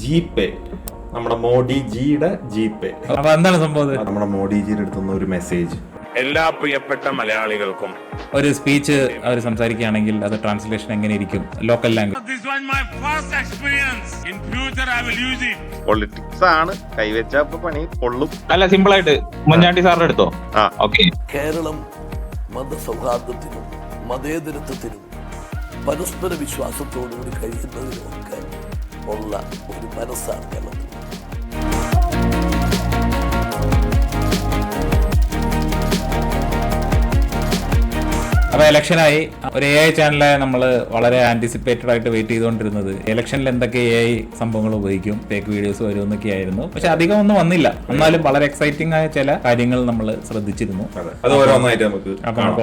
GPay നമ്മുടെ മോഡിജിയുടെ GPay. അപ്പൊ എന്താണ് സംഭവം? നമ്മുടെ മോഡിജിയുടെ അടുത്തുനിന്ന് ഒരു മെസ്സേജ് എല്ലാ പ്രിയപ്പെട്ട മലയാളികൾക്കും ഒരു സ്പീച്ച് അവർ സംസാരിക്കുകയാണെങ്കിൽ അത് ട്രാൻസ്ലേഷൻ എങ്ങനെ ഇരിക്കും local language? This was my first experience. In future I will use it. Politics ആണ്, കൈവച്ച പണി കൊള്ളും. അല്ല, സിമ്പിൾ ആയിട്ട് മുഞ്ഞാണ്ടി സാറിന്റെ എടുത്തോ. ഓക്കെ. കേരളം മതസൗഹാർദ്ദത്തിനും മതേതരത്വത്തിനും പരസ്പര വിശ്വാസത്തോടുകൂടി കഴിയുന്നതിനുമൊക്കെ ഉള്ള ഒരു മനസ്സാണ് കേരളത്തിൽ. അപ്പോൾ ഇലക്ഷനായി ഒരു AI ചാനലെ നമ്മൾ വളരെ ആന്റിസിപ്പേറ്റഡ് ആയിട്ട് വെയിറ്റ് ചെയ്തുകൊണ്ടിരുന്നത് ഇലക്ഷനിൽ എന്തൊക്കെ AI സംഭവങ്ങൾ ഉപയോഗിക്കും, ഫേക്ക് വീഡിയോസ് വരുമെന്നൊക്കെ ആയിരുന്നു. പക്ഷെ അധികം ഒന്നും വന്നില്ല. എന്നാലും വളരെ എക്സൈറ്റിംഗ് ആയ ചില കാര്യങ്ങൾ നമ്മൾ ശ്രദ്ധിച്ചിരുന്നു. അത് ഓരോന്നായിട്ട് നമുക്ക്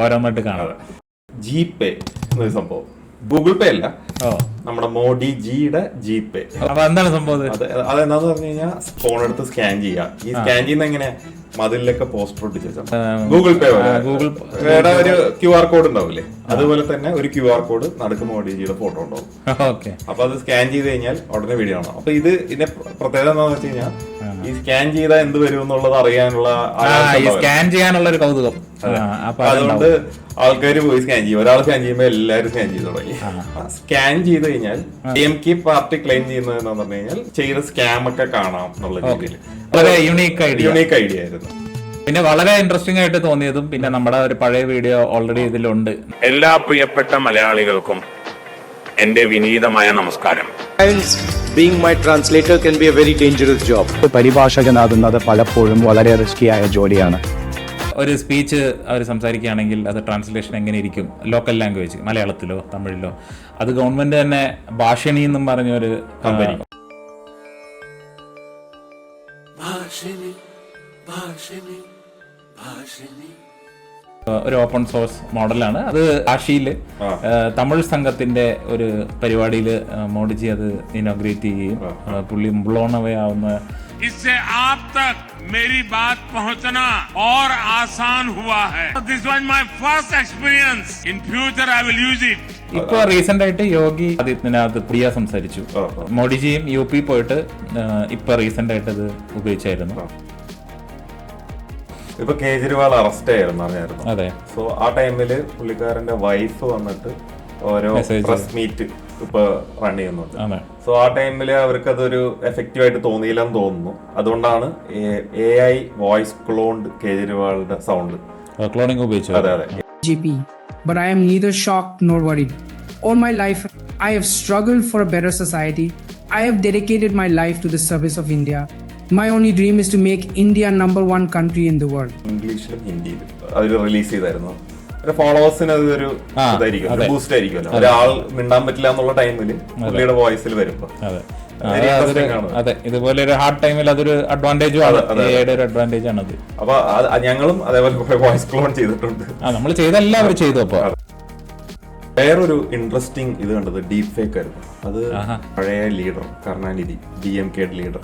ഓരോന്നായിട്ട് കാണാം. ജിപേ എന്നൊരു സംഭവം ഗൂഗിൾ പേ അല്ല, നമ്മുടെ മോഡിജിയുടെ ജിപേ. അപ്പൊ എന്താണ് സംഭവം? അതെന്താന്ന് പറഞ്ഞു കഴിഞ്ഞാൽ ഫോൺ എടുത്ത് സ്കാൻ ചെയ്യുക. ഈ സ്കാൻ ചെയ്യുന്ന എങ്ങനെയാ, മതിലൊക്കെ പോസ്റ്റർ ഒട്ടിച്ചു ഗൂഗിൾ പേ ഗൂഗിൾ ഒരു QR കോഡ് ഉണ്ടാവില്ലേ, അതുപോലെ തന്നെ ഒരു QR കോഡ് നടുക്ക് മോഡിജിയുടെ ഫോട്ടോ ഉണ്ടാവും. അപ്പൊ അത് സ്കാൻ ചെയ്ത് കഴിഞ്ഞാൽ ഉടനെ വീഡിയോ കാണാം. അപ്പൊ ഇതിന്റെ പ്രത്യേകത എന്താണെന്ന് വെച്ച് കഴിഞ്ഞാൽ ഈ സ്കാൻ ചെയ്താൽ എന്ത് വരും എന്നുള്ളത് അറിയാനുള്ള സ്കാൻ ചെയ്യാനുള്ള ഒരു കൗതുകം. അതുകൊണ്ട് ആൾക്കാർ പോയി സ്കാൻ ചെയ്യും. ഒരാൾ സ്കാൻ ചെയ്യുമ്പോൾ എല്ലാവരും സ്കാൻ ചെയ്ത് തുടങ്ങി. സ്കാൻ ചെയ്ത് കഴിഞ്ഞാൽ DMK പാർട്ടി ക്ലെയിം ചെയ്യുന്നത് എന്താന്ന് പറഞ്ഞു കഴിഞ്ഞാൽ ചെയ്ത സ്കാം ഒക്കെ കാണാം എന്നുള്ള രീതിയിൽ യൂണീക്ക് ഐഡിയ ആയിരുന്നു. പിന്നെ വളരെ ഇൻട്രസ്റ്റിംഗ് ആയിട്ട് തോന്നിയതും പിന്നെ നമ്മുടെ ഒരു പഴയ വീഡിയോ ഓൾറെഡി ഇതിലുണ്ട്. എല്ലാ പ്രിയപ്പെട്ട മലയാളികൾക്കും എന്റെ വിനീതമായ നമസ്കാരം. Being my translator can be a very dangerous job. പരിഭാഷകനാകുന്നത് പലപ്പോഴും വളരെ റിസ്കിയായ ജോലിയാണ്. ഒരു സ്പീച്ച് അവർ സംസാരിക്കുകയാണെങ്കിൽ അത് ട്രാൻസ്ലേഷൻ എങ്ങനെ ഇരിക്കും ലോക്കൽ ലാംഗ്വേജ്, മലയാളത്തിലോ തമിഴിലോ? അത് ഗവൺമെന്റ് തന്നെ ഭാഷണി എന്നും പറഞ്ഞൊരു കമ്പനി ഒരു ഓപ്പൺ സോഴ്സ് മോഡലാണ്. അത് കാശിയിൽ തമിഴ് സംഘത്തിന്റെ ഒരു പരിപാടിയിൽ മോഡിജി അത് ഇനോഗ്രേറ്റ് ചെയ്യുകയും പുള്ളി ബ്ലോൺ അവേ ആവുന്ന इससे आप तक मेरी बात पहुंचना और आसान हुआ है. This was my first experience. In future I will use it. ഇപ്പൊ റീസെന്റ് ആയിട്ട് യോഗി ആദിത്യനാഥ് പ്രിയ സംസാരിച്ചു. മോഡിജിയും UP പോയിട്ട് ഇപ്പൊ റീസെന്റ് ആയിട്ട് അത് ഉപയോഗിച്ചായിരുന്നു. ഇപ്പൊ കേജ്രിവാൾ അറസ്റ്റ് ആയിരുന്നു. അതെ. സോ ആ ടൈമില് പുള്ളിക്കാരന്റെ വൈഫ് വന്നിട്ട് ഓരോ പ്രസ് മീറ്റ് ഇപ്പൊ റൺ ചെയ്യുന്നുണ്ട്. സോ ആ ടൈമില് അവർക്ക് അതൊരു എഫക്റ്റീവ് ആയിട്ട് തോന്നിയില്ലെന്ന് തോന്നുന്നു. അതുകൊണ്ടാണ് AI വോയിസ് ക്ലോൺഡ് കേജ്രിവാളിന്റെ സൗണ്ട് ക്ലോണിംഗ് ഉപയോഗിച്ചു. അതെ അതെ. But I am neither shocked nor worried. All my life I have struggled for a better society. I have dedicated my life to the service of India. My only dream is to make India #1 country in the world. ഇംഗ്ലീഷിലും ഹിന്ദിയിലും അത് release ചെയ്തായിരുന്നു. ഫോളോവേഴ്സിന് അതൊരു ഇതായിരിക്കും, boost ആയിരിക്കുമല്ലോ. ഒരാൾ മിണ്ടാൻ പറ്റില്ല എന്നുള്ള ടൈമില് പുള്ളിയുടെ വോയിസിൽ വരുമ്പോ അതെ, ഇതുപോലെ ഒരു ഹാർഡ് ടൈമിൽ അതൊരു അഡ്വാൻറ്റേജും ആണ്. ഒരു അഡ്വാൻറ്റേജ് ആണ് അത്. അപ്പൊ ഞങ്ങളും അതേപോലെ വോയിസ് ക്ലോൺ ചെയ്തിട്ടുണ്ട്. നമ്മൾ ചെയ്തെല്ലാവരും ചെയ്തു. അപ്പൊ വേറൊരു ഇൻട്രസ്റ്റിംഗ് ഇത് കണ്ടത് ഡീപ് ഫേക്ക് ആയിരുന്നു. അത് പഴയ ലീഡർ കരുണാനിധി, DMK ലീഡർ,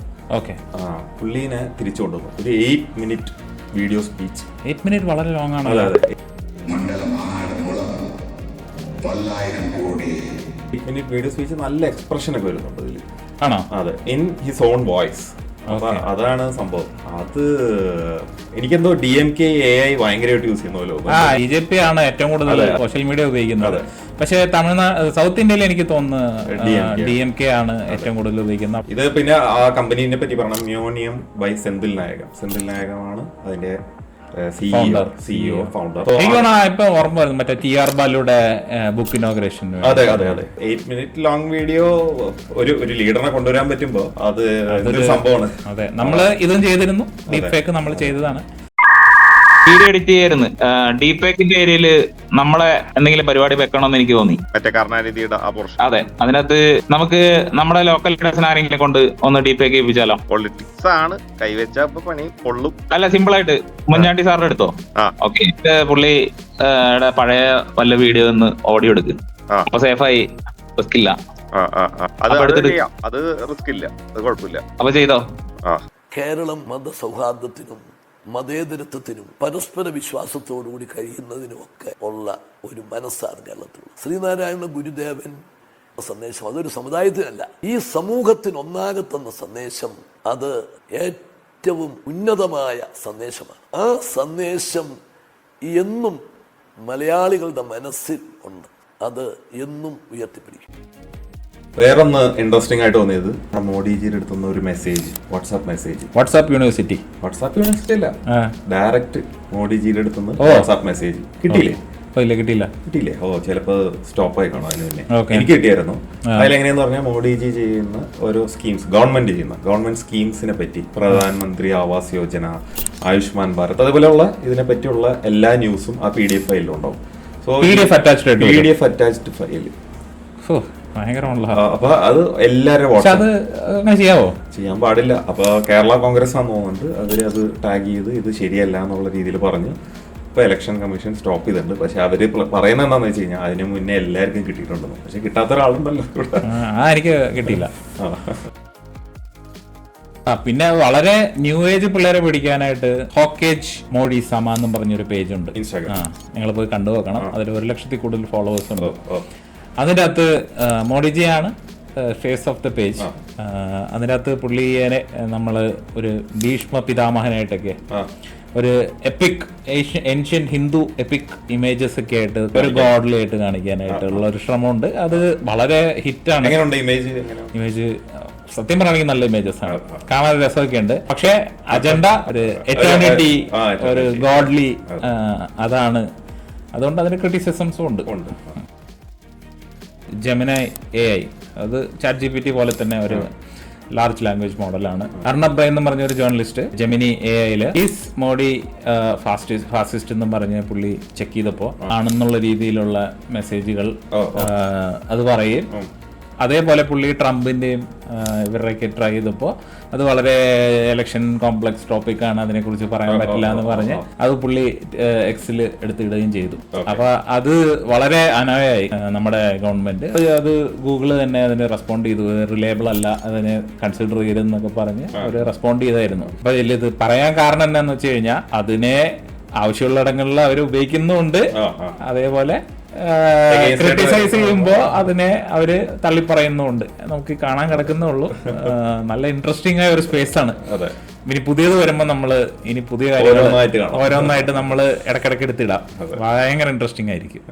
പുള്ളീനെ തിരിച്ചു കൊണ്ടുവന്നു. ഒരു 8 മിനിറ്റ് വീഡിയോ സ്പീച്ച്. 8 മിനിറ്റ് വളരെ ലോങ് ആണ്. 8 മിനിറ്റ് വീഡിയോ സ്പീച്ച് നല്ല എക്സ്പ്രഷൻ ഒക്കെ വരുന്നുണ്ട് ഇതിൽ. ആണോ? അതെ, ഇൻ ഹിസ് ഓൺ വോയിസ്. അപ്പൊ അതാണ് സംഭവം. അത് എനിക്കെന്തോ DMK AI ഭയങ്കരമായിട്ട് യൂസ് ചെയ്യുന്നല്ലോ. BJP ആണ് ഏറ്റവും കൂടുതൽ സോഷ്യൽ മീഡിയ ഉപയോഗിക്കുന്നത്. പക്ഷേ സൗത്ത് ഇന്ത്യയിൽ എനിക്ക് തോന്നുന്നു DMK ആണ് ഏറ്റവും കൂടുതൽ ഉപയോഗിക്കുന്നത്. ഇത് പിന്നെ ആ കമ്പനീനെ പറ്റി പറഞ്ഞ മ്യൂണിയം ബൈ സെന്തിൽ നായകമാണ് അതിന്റെ CEO ഫൗണ്ടർ. ഇപ്പൊ ഓർമ്മ വരുന്നു മറ്റേ TR ബാലുയുടെ ബുക്ക് ഇനോഗ്രേഷൻ. അതെ അതെ അതെ. 8 മിനിറ്റ് ലോങ് വീഡിയോ ഒരു ലീഡറിനെ കൊണ്ടുവരാൻ പറ്റുമ്പോ അത് സംഭവമാണ്. അതെ, നമ്മള് ഇതും ചെയ്തിരുന്നു. ഡീപ് ഫേക്ക് നമ്മൾ ചെയ്തതാണ്. വീഡിയോ എഡിറ്റ് ചെയ്യായിരുന്നു. ഡീപേക്കിന്റെ ഏരിയയില് നമ്മളെ എന്തെങ്കിലും പരിപാടി വെക്കണമെന്ന് എനിക്ക് തോന്നി. മറ്റേ കരുണാനിധിയുടെ ആ പോർഷൻ. അതെ, അതിനകത്ത് നമുക്ക് നമ്മുടെ ലോക്കൽ ലീഡേഴ്സിനെ ആരെങ്കിലും കൊണ്ട് ഒന്ന് ഡീപേക്ക് ചെയ്യിപ്പിച്ചാലോ? പൊളിറ്റിക്സ് ആണ്, കൈവച്ച പണി കൊള്ളും. അല്ല, സിമ്പിൾ ആയിട്ട് മുഞ്ഞാണ്ടി സാറിന്റെ എടുത്തോ. ഓക്കെ. പുള്ളിയുടെ പഴയ വല്ല വീഡിയോ ഒന്ന് ഓഡിയോ എടുക്ക്. അപ്പൊ സേഫായി, റിസ്ക് ഇല്ല. അത് റിസ്ക് ഇല്ല, അത് കുഴപ്പമില്ല. അപ്പൊ ചെയ്തോ. കേരളം മതസൗഹാർദ്ദത്തിനും മതേതരത്വത്തിനും പരസ്പര വിശ്വാസത്തോടുകൂടി കഴിയുന്നതിനുമൊക്കെ ഉള്ള ഒരു മനസ്സാണ് കേരളത്തിൽ. ശ്രീനാരായണ ഗുരുദേവൻ സന്ദേശം അതൊരു സമുദായത്തിനല്ല, ഈ സമൂഹത്തിനൊന്നാകെ തന്ന സന്ദേശം അത് ഏറ്റവും ഉന്നതമായ സന്ദേശമാണ്. ആ സന്ദേശം എന്നും മലയാളികളുടെ മനസ്സിൽ ഉണ്ട്, അത് എന്നും ഉയർത്തിപ്പിടിക്കും. വേറൊന്ന് ഇൻട്രസ്റ്റിംഗ് ആയിട്ട് തോന്നിയത് മോഡിജിയുടെ അടുത്തുനിന്ന് ഒരു മെസ്സേജ്, വാട്സാപ്പ് യൂണിവേഴ്സിറ്റി അല്ല, ഡയറക്റ്റ് മോഡിജിയുടെ അടുത്തുനിന്ന് വാട്സാപ്പ് മെസ്സേജ് കിട്ടിയില്ലേ? കിട്ടിയില്ലേ? ചിലപ്പോ സ്റ്റോപ്പ് ആയി കാണോ. അതിന് മുന്നേ എനിക്ക് കിട്ടിയായിരുന്നു. അതിലെങ്ങനെയാന്ന് പറഞ്ഞാൽ മോഡിജി ചെയ്യുന്ന ഓരോ സ്കീംസ്, ഗവൺമെന്റ് സ്കീംസിനെ പറ്റി, പ്രധാനമന്ത്രി ആവാസ് യോജന, ആയുഷ്മാൻ ഭാരത്, അതുപോലെയുള്ള ഇതിനെ പറ്റിയുള്ള എല്ലാ ന്യൂസും ആ PDF ഫയലിലും ഉണ്ടാവും. സോ PDF അറ്റാച്ച്ഡ് ഫയൽ അപ്പൊ അത് എല്ലാരും ചെയ്യാൻ പാടില്ല. അപ്പൊ കേരള കോൺഗ്രസ് ആണെന്ന് തോന്നുന്നുണ്ട്, അവര് അത് ടാഗ് ചെയ്ത് ഇത് ശരിയല്ല എന്നുള്ള രീതിയിൽ പറഞ്ഞു. ഇപ്പൊ ഇലക്ഷൻ കമ്മീഷൻ സ്റ്റോപ്പ് ചെയ്തിട്ടുണ്ട്. പക്ഷെ അവര് പറയുന്നത് എന്താണെന്ന് വെച്ച് കഴിഞ്ഞാൽ അതിന് മുന്നേ എല്ലാവർക്കും കിട്ടിയിട്ടുണ്ടെന്ന്. പക്ഷെ കിട്ടാത്ത ഒരാളുണ്ടല്ലോ, എനിക്ക് കിട്ടിയില്ല. പിന്നെ വളരെ ന്യൂ ഏജ് പിള്ളേരെ പിടിക്കാനായിട്ട് ഹോക്കേജ് മോഡി സമ എന്നും പറഞ്ഞൊരു പേജ് ഉണ്ട് ഇൻസ്റ്റാഗ്രാം. നിങ്ങൾ പോയി കണ്ടു നോക്കണം. അതിൽ 1 ലക്ഷത്തിൽ കൂടുതൽ ഫോളോവേഴ്സ് ഉണ്ട്. അതിൻ്റെ അകത്ത് മോഡിജിയാണ് ഫേസ് ഓഫ് ദ പേജ്. അതിൻ്റെ അകത്ത് പുള്ളിയെ നമ്മൾ ഒരു ഭീഷ്മ പിതാമഹനായിട്ടൊക്കെ ഒരു EPIC ancient Hindu EPIC images ഒക്കെ ആയിട്ട് ഒരു ഗോഡ്ലി ആയിട്ട് കാണിക്കാനായിട്ടുള്ള ഒരു ശ്രമമുണ്ട്. അത് വളരെ ഹിറ്റാണ്. ഇമേജ് സത്യം പറയുകയാണെങ്കിൽ നല്ല ഇമേജസ് ആണ്, കാണാൻ രസമൊക്കെ ഉണ്ട്. പക്ഷെ അജണ്ട ഒരു എറ്റേണിറ്റി, ഒരു ഗോഡ്ലി, അതാണ്. അതുകൊണ്ട് അതിന് ക്രിറ്റിസിസംസും ഉണ്ട്. ജെമിനി AI അത് ChatGPT പോലെ തന്നെ ഒരു ലാർജ് ലാംഗ്വേജ് മോഡലാണ്. അർണബ് റേ എന്ന് പറഞ്ഞ ഒരു ജേർണലിസ്റ്റ് ജെമിനി AIയില് ഈസ് മോഡി ഫാസിസ്റ്റ് എന്നും പറഞ്ഞ് പുള്ളി ചെക്ക് ചെയ്തപ്പോ ആണെന്നുള്ള രീതിയിലുള്ള മെസ്സേജുകൾ അത് പറയും. അതേപോലെ പുള്ളി ട്രംപിന്റെയും ഇവരുടെയൊക്കെ ട്രൈ ചെയ്തപ്പോൾ അത് വളരെ ഇലക്ഷൻ കോംപ്ലക്സ് ടോപ്പിക്കാണ്, അതിനെക്കുറിച്ച് പറയാൻ പറ്റില്ല എന്ന് പറഞ്ഞ് അത് പുള്ളി Xൽ എടുത്തിടുകയും ചെയ്തു. അപ്പൊ അത് വളരെ അനായായി നമ്മുടെ ഗവൺമെന്റ്. അത് ഗൂഗിള് തന്നെ അതിന് റെസ്പോണ്ട് ചെയ്തു, റിലയബിൾ അല്ല, അതിനെ കൺസിഡർ ചെയ്തെന്നൊക്കെ പറഞ്ഞ് അവർ റെസ്പോണ്ട് ചെയ്തായിരുന്നു. അപ്പൊ ഇത് പറയാൻ കാരണം എന്താന്ന് വെച്ച് കഴിഞ്ഞാൽ അതിനെ ആവശ്യമുള്ളിടങ്ങളിൽ അവർ ഉപയോഗിക്കുന്നുണ്ട്, അതേപോലെ ക്രിട്ടിസൈസ് ചെയ്യുമ്പോ അതിനെ അവര് തള്ളിപ്പറയുന്നുണ്ട്. നമുക്ക് കാണാൻ കിടക്കുന്നുള്ളൂ. നല്ല ഇൻട്രസ്റ്റിംഗ് ആയ ഒരു സ്പേസ് ആണ്. ഇനി പുതിയത് വരുമ്പോ നമ്മള് ഇനി പുതിയ കാര്യങ്ങൾ ഓരോന്നായിട്ട് നമ്മള് ഇടക്കിടക്ക് എടുത്തിടാം. ഭയങ്കര ഇൻട്രസ്റ്റിംഗ് ആയിരിക്കും.